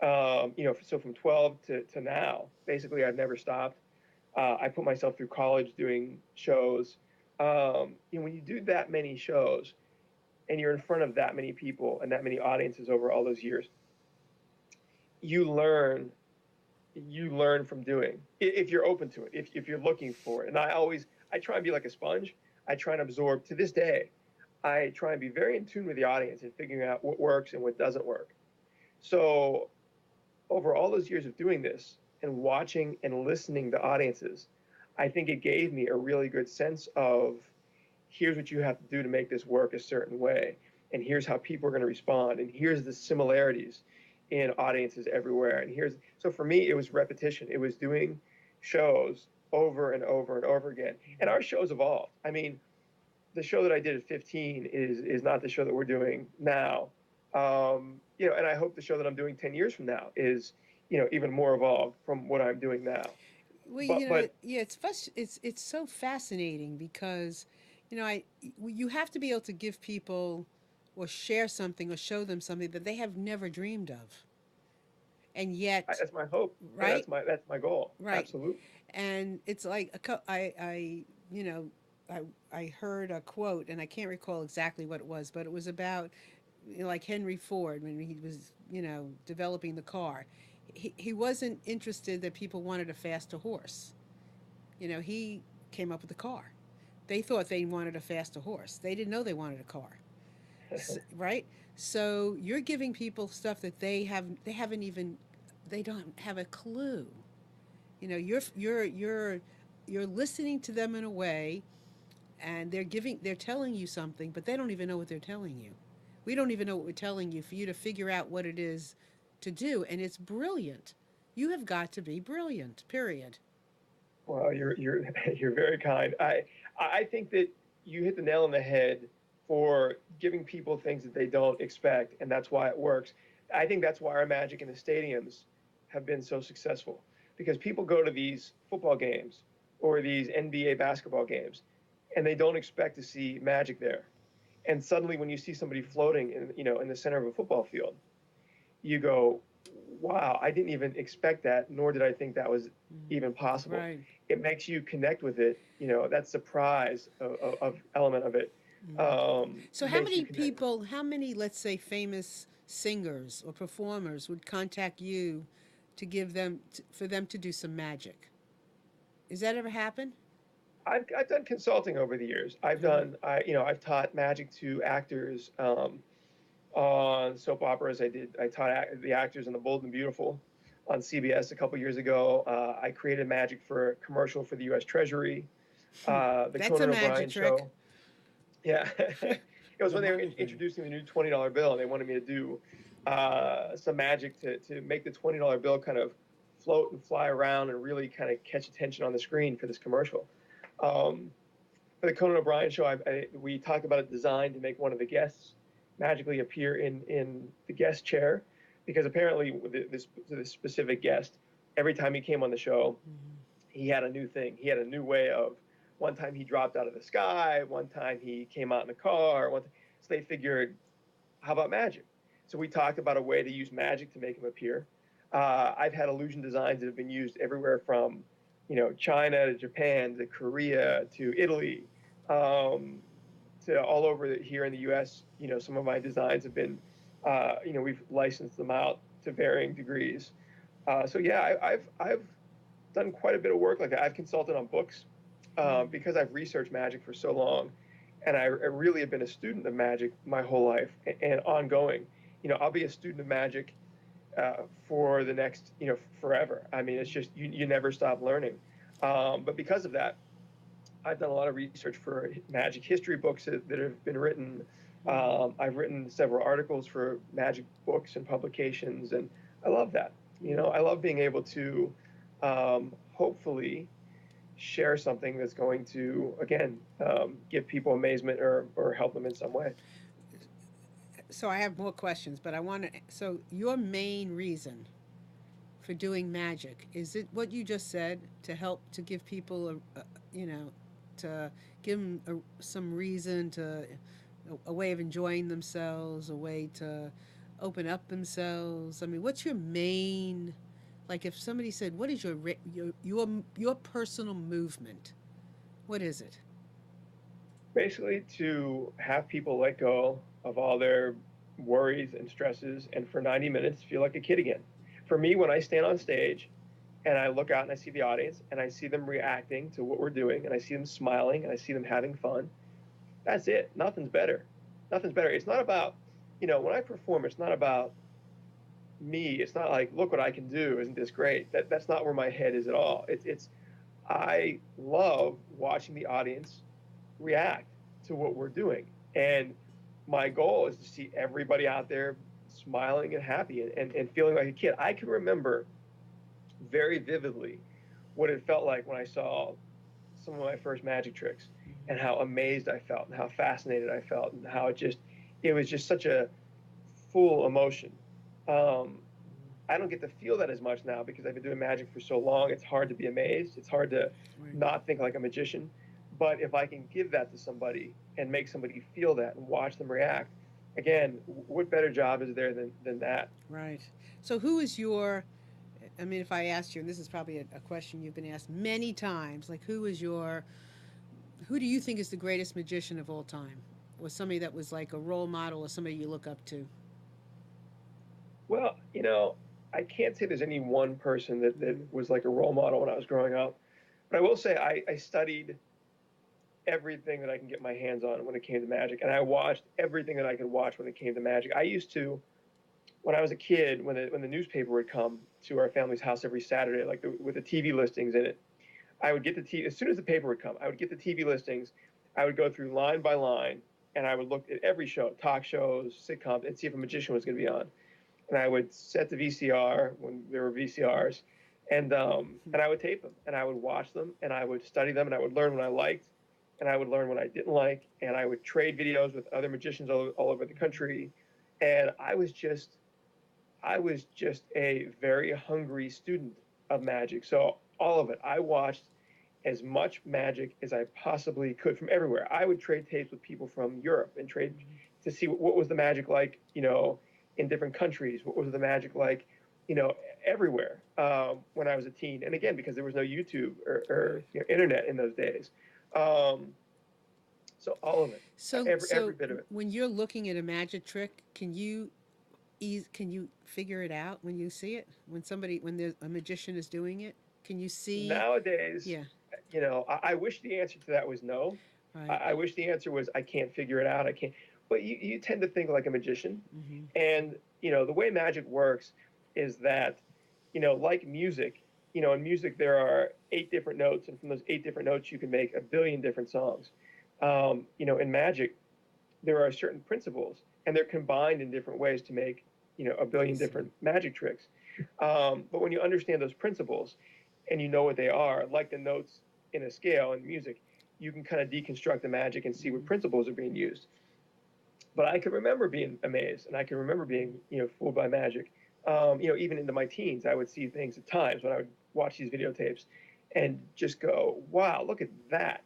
So from 12 to now, basically, I've never stopped. I put myself through college doing shows. When you do that many shows and you're in front of that many people and that many audiences over all those years, you learn from doing, if you're open to it, if you're looking for it. And I try and be like a sponge. I try and absorb. To this day, I try and be very in tune with the audience and figuring out what works and what doesn't work. So over all those years of doing this and watching and listening to audiences, I think it gave me a really good sense of, here's what you have to do to make this work a certain way, and here's how people are going to respond, and here's the similarities in audiences everywhere. And here's, so for me, it was repetition. It was doing shows over and over and over again. And our shows evolved. I mean, the show that I did at 15 is not the show that we're doing now. And I hope the show that I'm doing 10 years from now is, even more evolved from what I'm doing now. well, But yeah, it's so fascinating because, you have to be able to give people or share something or show them something that they have never dreamed of, and yet, that's my hope, and right, that's my goal. right, Absolutely. and it's like you know, I I heard a quote, and I can't recall exactly what it was, but it was about, like Henry Ford when he was, developing the car. He wasn't interested that people wanted a faster horse. He came up with a car. They thought they wanted a faster horse. They didn't know they wanted a car. Right? So you're giving people stuff that they haven't even they don't have a clue. You know, you're listening to them in a way, and they're telling you something, but they don't even know what they're telling you. We don't even know what we're telling you for you to figure out what it is to do, and it's brilliant. You have got to be brilliant. Period. Well, you're you're very kind. I think that you hit the nail on the head for giving people things that they don't expect, and that's why it works. I think that's why our Magic in the stadiums have been so successful, because people go to these football games or these NBA basketball games, and they don't expect to see Magic there. And suddenly, when you see somebody floating in, in the center of a football field, you go, wow, I didn't even expect that, nor did I think that was Mm. even possible. Right. It makes you connect with it, that surprise of element of it Mm. So makes you connect. how many, let's say, famous singers or performers would contact you to for them to do some magic? Has that ever happened? I've done consulting over the years. Uh-huh. I've taught magic to actors on soap operas. I taught the actors in The Bold and Beautiful on CBS a couple years ago. I created magic for a commercial for the U.S. Treasury, the That's a Conan magic O'Brien trick. show. Yeah, it was The when they were money thing. introducing the new $20 bill, and they wanted me to do some magic to make the $20 bill kind of float and fly around and really kind of catch attention on the screen for this commercial. Um, for the Conan O'Brien show, we talked about a design to make one of the guests magically appear in the guest chair, because apparently this specific guest, every time he came on the show, Mm-hmm. he had a new thing. He had a new way of. One time he dropped out of the sky. One time he came out in a car. So they figured, how about magic? So we talked about a way to use magic to make him appear. I've had illusion designs that have been used everywhere from, China to Japan to Korea to Italy, um, to all over here in the U.S. Some of my designs have been, we've licensed them out to varying degrees. So yeah, I've done quite a bit of work like that. I've consulted on books because I've researched magic for so long, and I really have been a student of magic my whole life and ongoing. I'll be a student of magic for the next, forever. I mean, it's just you never stop learning. But because of that, I've done a lot of research for magic history books that have been written. I've written several articles for magic books and publications, and I love that. I love being able to hopefully share something that's going to, again, give people amazement or help them in some way. So I have more questions, but I want to. So your main reason for doing magic, is it what you just said, to help to give people you know, to give them some reason to a way of enjoying themselves, a way to open up themselves? I mean, what's your main, like if somebody said, "What is your personal movement?" What is it? Basically, to have people let go of all their worries and stresses, and for 90 minutes feel like a kid again. For me, when I stand on stage and I look out and I see the audience and I see them reacting to what we're doing and I see them smiling and I see them having fun, that's it. Nothing's better. Nothing's better. It's not about, when I perform, it's not about me. It's not like, look what I can do. Isn't this great? That's not where my head is at all. It's I love watching the audience react to what we're doing. And my goal is to see everybody out there smiling and happy and feeling like a kid. I can remember very vividly what it felt like when I saw some of my first magic tricks, and how amazed I felt and how fascinated I felt and how it was just such a full emotion. Um, I don't get to feel that as much now because I've been doing magic for so long. It's hard to be amazed. It's hard to Right. not think like a magician. But if I can give that to somebody and make somebody feel that and watch them react, again, what better job is there than that? Right. So who is your, I mean, if I asked you, and this is probably a question you've been asked many times, like who do you think is the greatest magician of all time? Or somebody that was like a role model or somebody you look up to? Well, I can't say there's any one person that Mm-hmm. was like a role model when I was growing up. But I will say I studied everything that I can get my hands on when it came to magic, and I watched everything that I could watch when it came to magic. I used to, when I was a kid, when the newspaper would come to our family's house every Saturday, like with the TV listings in it, I would get the TV as soon as the paper would come. I would get the TV listings. I would go through line by line, and I would look at every show, talk shows, sitcoms, and see if a magician was going to be on. And I would set the VCR when there were VCRs, and I would tape them, and I would watch them, and I would study them, and I would learn what I liked, and I would learn what I didn't like, and I would trade videos with other magicians all over the country, and I was just a very hungry student of magic. So all of it, I watched as much magic as I possibly could from everywhere. I would trade tapes with people from Europe and trade to see what was the magic like, in different countries. What was the magic like, everywhere when I was a teen. And again, because there was no YouTube or internet in those days. Um, so all of it, every bit of it. when you're looking at a magic trick, can you figure it out when you see it? When there's a magician is doing it, can you see? Nowadays, Yeah, I wish the answer to that was no. right. I wish the answer was I can't figure it out. I can't. But you tend to think like a magician, Mm-hmm. and the way magic works is that, like music, in music there are 8 different notes, and from those 8 different notes you can make a billion different songs. In magic there are certain principles, and they're combined in different ways to make a billion different magic tricks. But when you understand those principles and you know what they are, like the notes in a scale in music, you can kind of deconstruct the magic and see what principles are being used. But I can remember being amazed, and I can remember being fooled by magic. Even into my teens, I would see things at times when I would watch these videotapes and just go, "Wow, look at that,"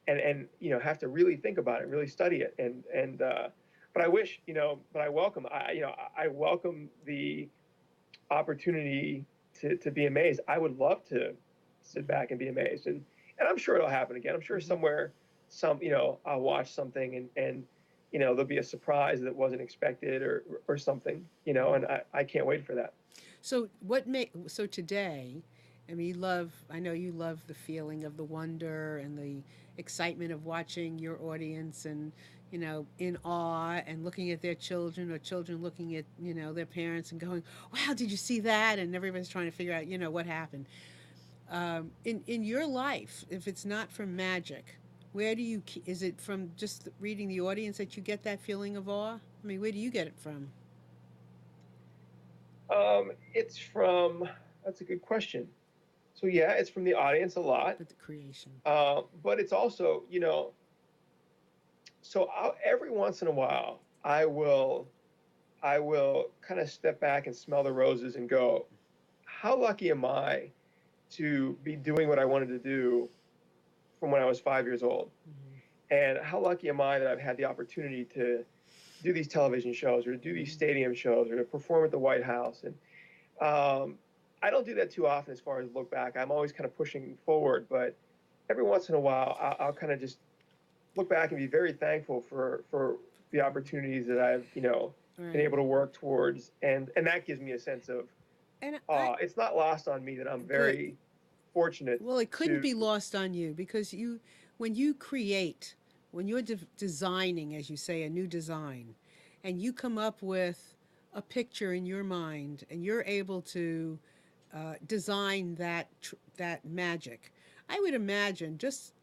and have to really think about it, really study it, and but I wish, but I welcome, I welcome the opportunity to be amazed. I would love to sit back and be amazed, and I'm sure it'll happen again. I'm sure somewhere, I'll watch something and there'll be a surprise that wasn't expected or something, and I can't wait for that. So today, I mean, I know you love the feeling of the wonder and the excitement of watching your audience and, in awe and looking at their children or children looking at, their parents and going, wow, did you see that? And everybody's trying to figure out, what happened. In your life, if it's not from magic, is it from just reading the audience that you get that feeling of awe? I mean, where do you get it from? It's from, that's a good question. So yeah, it's from the audience a lot, With the creation. but it's also, so every once in a while, I will kind of step back and smell the roses and go, how lucky am I to be doing what I wanted to do from when I was 5 years old? Mm-hmm. And how lucky am I that I've had the opportunity to do these television shows or to do these stadium shows or to perform at the White House? And I don't do that too often as far as look back. I'm always kind of pushing forward, but every once in a while, I'll kind of just look back and be very thankful for the opportunities that I've been Right. able to work towards, and that gives me a sense of And it's not lost on me that I'm good. very fortunate Well, it couldn't to. be lost on you because when you create, when you're designing, as you say, a new design, and you come up with a picture in your mind, and you're able to design that magic. I would imagine just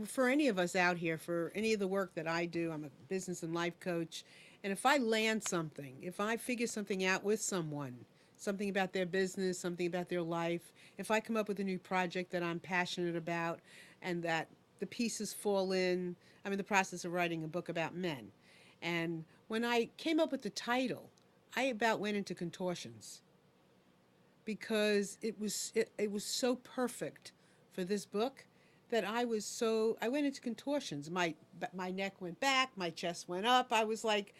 for any of us out here, for any of the work that I do, I'm a business and life coach, and if I land something, if I figure something out with someone, something about their business, something about their life, if I come up with a new project that I'm passionate about, and that the pieces fall in, I'm in the process of writing a book about men, and when I came up with the title, I about went into contortions because it was so perfect for this book that I went into contortions. My neck went back, my chest went up. I was like,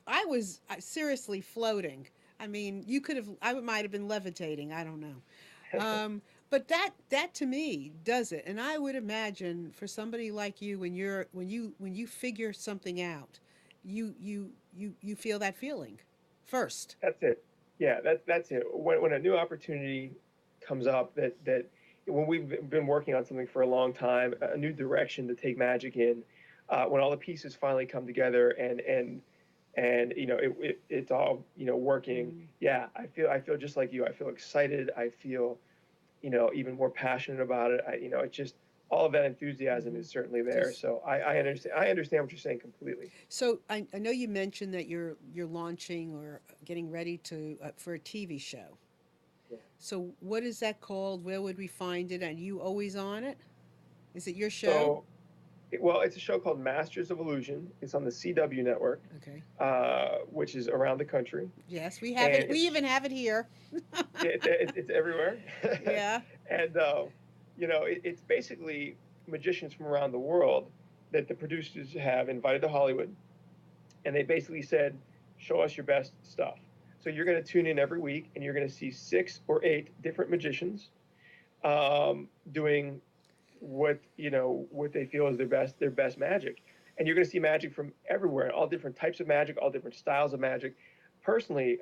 I was seriously floating. I mean, I might have been levitating. I don't know. But that to me does it. And I would imagine for somebody like you, when you figure something out, you feel that feeling first. That's it. Yeah, that's it. When a new opportunity comes up that when we've been working on something for a long time, a new direction to take magic in, when all the pieces finally come together and it's all working. Mm. Yeah, I feel just like you. I feel excited. I feel even more passionate about it. It's just all of that enthusiasm Hmm. is certainly there. Just So I understand what you're saying completely. so I know you mentioned that you're launching or getting ready to for a TV show. Yeah. So what is that called? Where would we find it? And you always on it? Is it your show? So well, it's a show called Masters of Illusion. It's on the CW network, Okay. which is around the country, Yes, we have and it. We even have it here. it's everywhere. Yeah. And it's basically magicians from around the world that the producers have invited to Hollywood, and they basically said, "Show us your best stuff." So you're going to tune in every week, and you're going to see 6 or 8 different magicians doing what they feel is their best magic, and you're going to see magic from everywhere, all different types of magic, all different styles of magic. Personally,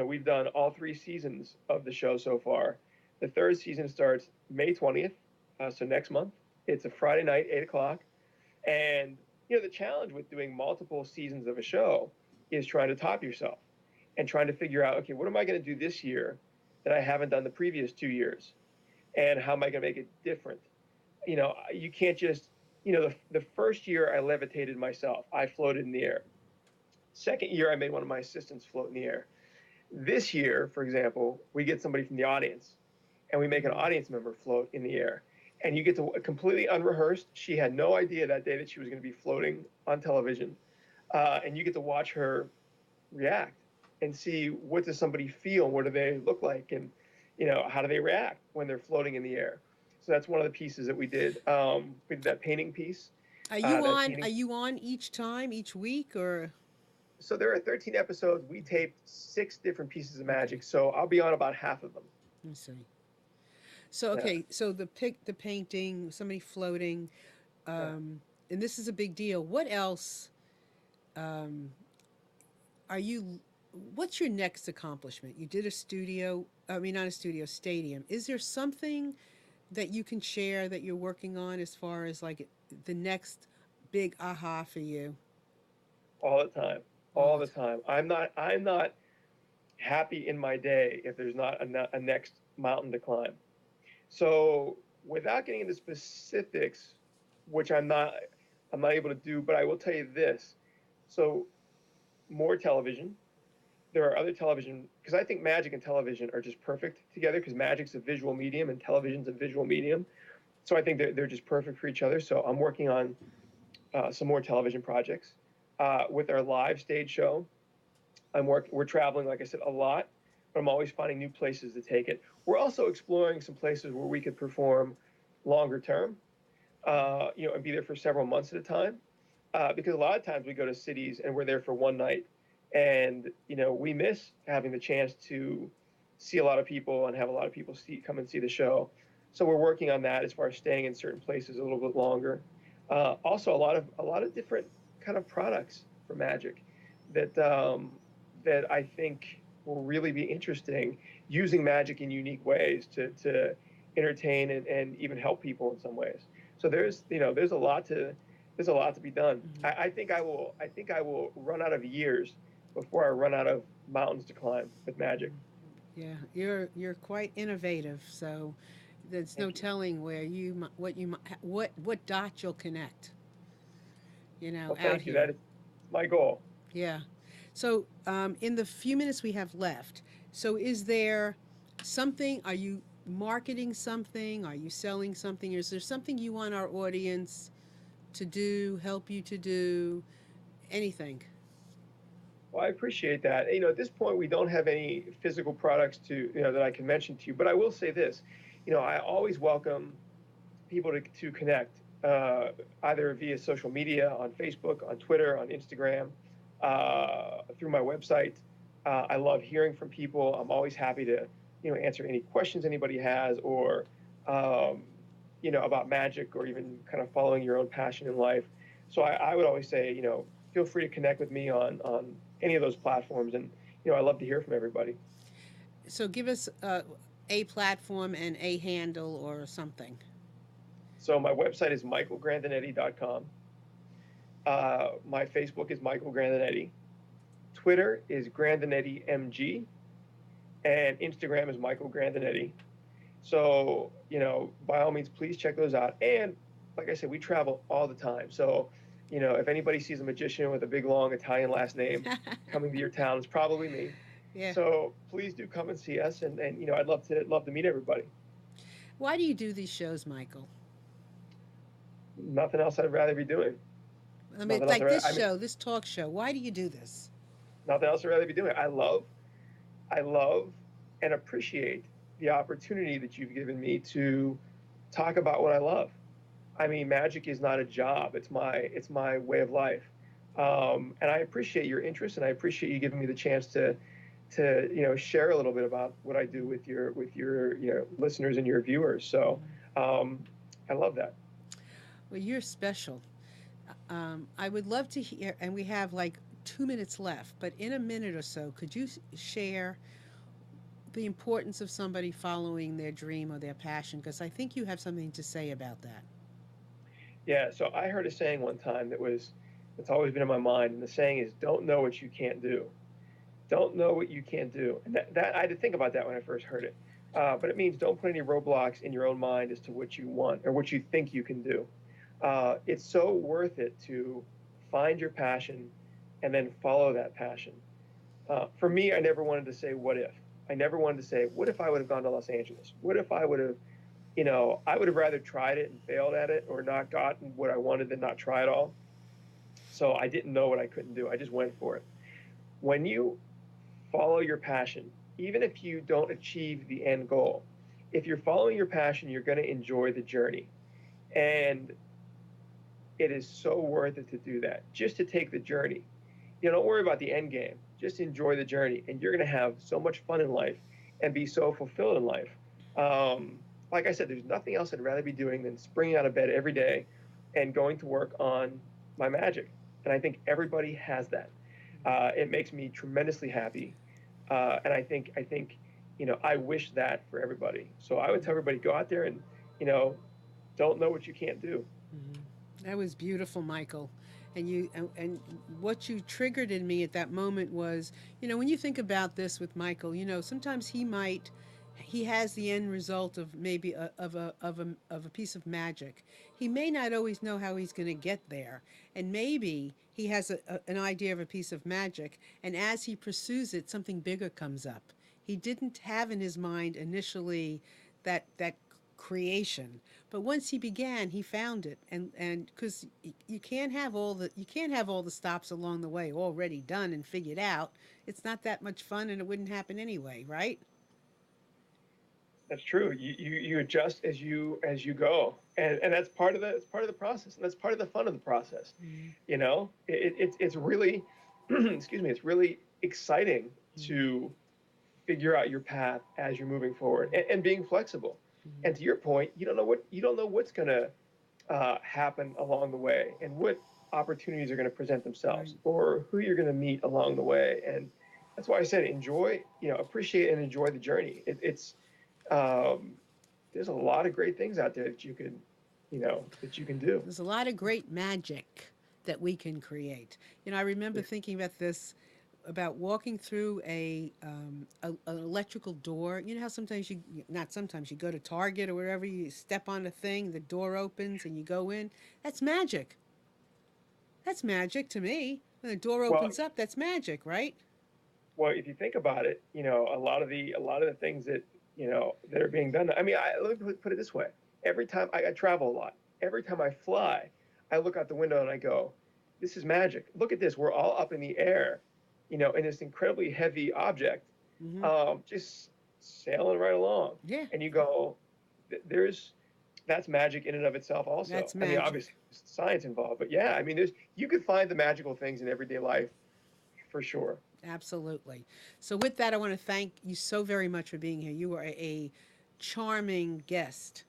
we've done all 3 seasons of the show so far. The third season starts May 20th, so next month. It's a Friday night, 8 o'clock, and the challenge with doing multiple seasons of a show is trying to top yourself and trying to figure out, okay, what am I going to do this year that I haven't done the previous 2 years, and how am I going to make it different? You can't just, the first year I levitated myself, I floated in the air. Second year, I made one of my assistants float in the air. This year, for example, we get somebody from the audience and we make an Hmm. audience member float in the air. And you get to completely unrehearsed. She had no idea that day that she was going to be floating on television. And you get to watch her react and see, what does somebody feel? What do they look like? And, how do they react when they're floating in the air? So that's one of the pieces that we did. We did that painting piece. Are you That on? Are painting. you on each time, each week, or So there are 13 episodes. We taped 6 different pieces of okay? magic. So I'll be on about half of them. Let me see. So Yeah. okay, so the painting, somebody floating, Yeah. um, and this is a big deal. What else um, are you? What's your next accomplishment? You did a studio. I mean, not a studio, stadium. Is there something that you can share that you're working on as far as like the next big aha for you All the time. all All the the time? time. I'm not happy in my day if there's not a next mountain to climb. So without getting into specifics, which I'm not able to do, but I will tell you this. So more television. There are other television, because I think magic and television are just perfect together, because magic's a visual medium and television's a visual medium. So I think they're just perfect for each other. So I'm working on some more television projects. With our live stage show, we're traveling, like I said, a lot, but I'm always finding new places to take it. We're also exploring some places where we could perform longer term, and be there for several months at a time. Because a lot of times we go to cities and we're there for one night, and we miss having the chance to see a lot of people and have a lot of people come and see the show. So we're working on that as far as staying in certain places a little bit longer. Also, a lot of different kind of products for magic that I think will really be interesting, using magic in unique ways to entertain and even help people in some ways. So there's a lot to be done. Hmm. I think I will run out of years before I run out of mountains to climb with magic. Yeah, you're quite innovative. So there's no Thank you. telling where what dot you'll connect. Well, Out thank you. here. That is my goal. Yeah. So, in the few minutes we have left, so is there something? Are you marketing something? Are you selling something? Is there something you want our audience to do, help you to do? Anything? Well, I appreciate that. At this point, we don't have any physical products that I can mention to you, but I will say this. I always welcome people to connect, either via social media, on Facebook, on Twitter, on Instagram, through my website. I love hearing from people. I'm always happy to answer any questions anybody has, or um, about magic, or even kind of following your own passion in life. So I would always say, feel free to connect with me on any of those platforms, and I love to hear from everybody. So give us. a platform and a handle or something. So my website is michaelgrandinetti.com. My Facebook is Michael Grandinetti. Twitter is Grandinetti MG, and Instagram is Michael Grandinetti. So, by all means, please check those out. And like I said, we travel all the time. So, if anybody sees a magician with a big, long Italian last name coming to your town, it's probably me. Yeah. So please do come and see us. And I'd love to meet everybody. Why do you do these shows, Michael? Nothing else I'd rather be doing. I mean, Nothing else. like this I mean, show, this talk show. Why do you do this? nothing else I'd rather be doing. I love and appreciate the opportunity that you've given me to talk about what I love. I mean, magic is not a job; it's my way of life, and I appreciate your interest, and I appreciate you giving me the chance to share a little bit about what I do with your listeners and your viewers. So I love that. Well, you're special. I would love to hear, and we have like 2 minutes left, but in a minute or so, could you share the importance of somebody following their dream or their passion? Because I think you have something to say about that. Yeah. So I heard a saying one time that's always been in my mind, and the saying is, "Don't know what you can't do." Don't know what you can't do, and that I had to think about that when I first heard it. But it means don't put any roadblocks in your own mind as to what you want or what you think you can do. It's so worth it to find your passion and then follow that passion. For me, I never wanted to say what if. I never wanted to say what if I would have gone to Los Angeles. What if I would have, I would have rather tried it and failed at it or not gotten what I wanted than not try at all. So I didn't know what I couldn't do. I just went for it. When you follow your passion, even if you don't achieve the end goal, if you're following your passion, you're going to enjoy the journey. And it is so worth it to do that, just to take the journey. Don't worry about the end game. Just enjoy the journey, and you're going to have so much fun in life and be so fulfilled in life. Like I said, there's nothing else I'd rather be doing than springing out of bed every day and going to work on my magic. And I think everybody has that. It makes me tremendously happy, and I wish that for everybody. So I would tell everybody, go out there and you know don't know what you can't do. Mhm. That was beautiful, Michael. And what you triggered in me at that moment was, when you think about this with Michael, sometimes he has the end result of maybe of a piece of magic. He may not always know how he's going to get there, and maybe he has an idea of a piece of magic, and as he pursues it, something bigger comes up. He didn't have in his mind initially that creation, but once he began, he found it, and because you can't have all the stops along the way already done and figured out. It's not that much fun, and it wouldn't happen anyway, right? That's true. You adjust as you go, and that's part of the process, and that's part of the fun of the process. Mm-hmm. It's really excuse me, it's really exciting to figure out your path as you're moving forward, and being flexible. Mm-hmm. And to your point, you don't know what's going to happen along the way, and what opportunities are going to present Right. themselves, or who you're going to meet along the way. And that's why I said enjoy, appreciate and enjoy the journey. Um, there's a lot of great things out there that you can do. There's a lot of great magic that we can create. I remember thinking about this, about walking through an electrical door. You know how sometimes not sometimes, you go to Target or wherever, you step on a thing, the door opens and you go in. That's magic. That's magic to me. When the door Well, opens up, that's magic, right? well, if you think about it, a lot of the things that are being done. I mean, let me put it this way: every time I travel a lot, every time I fly, I look out the window and I go, "This is magic. Look at this. We're all up in the air, in this incredibly heavy object, Mm-hmm. just sailing right along." Yeah, And you go, "There's that's magic in and of itself." Also, that's I mean, magic. obviously, there's science involved, but yeah, I mean, there's you could find the magical things in everyday life for sure. Absolutely. So, with that, I want to thank you so very much for being here. You are a charming guest,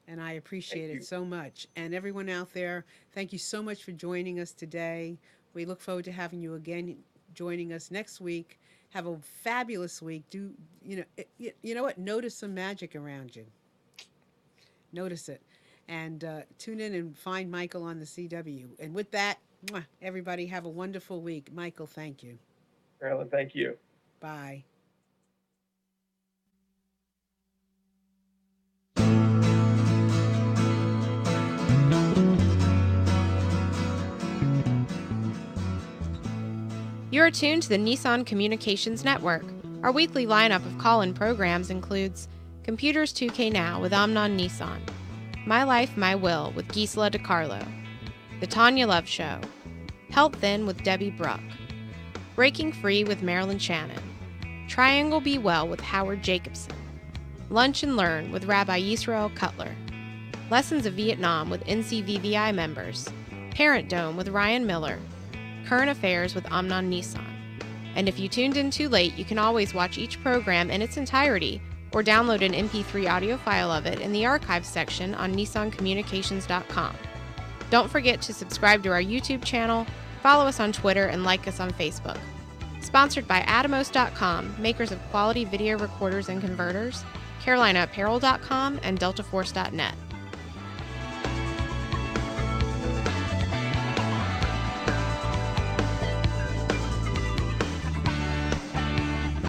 and I Thank appreciate it you. so much. And everyone out there, thank you so much for joining us today. We look forward to having you again joining us next week. Have a fabulous week. You know what? Notice some magic around you. Notice it. And tune in and find Michael on the CW. And with that, everybody have a wonderful week. Michael, thank you. Marilyn, thank you. Bye. You are tuned to the Nissan Communications Network. Our weekly lineup of call-in programs includes Computers 2K Now with Amnon Nissan, My Life, My Will with Gisela DiCarlo, The Tanya Love Show, Health Then with Debbie Bruck, Breaking Free with Marilyn Shannon, Triangle Be Well with Howard Jacobson, Lunch and Learn with Rabbi Yisrael Cutler, Lessons of Vietnam with NCVVI members, Parent Dome with Ryan Miller, Current Affairs with Amnon Nissan. And if you tuned in too late, you can always watch each program in its entirety or download an MP3 audio file of it in the archives section on nissancommunications.com. Don't forget to subscribe to our YouTube channel, follow us on Twitter, and like us on Facebook. Sponsored by Atomos.com, makers of quality video recorders and converters, CarolinaApparel.com, and DeltaForce.net.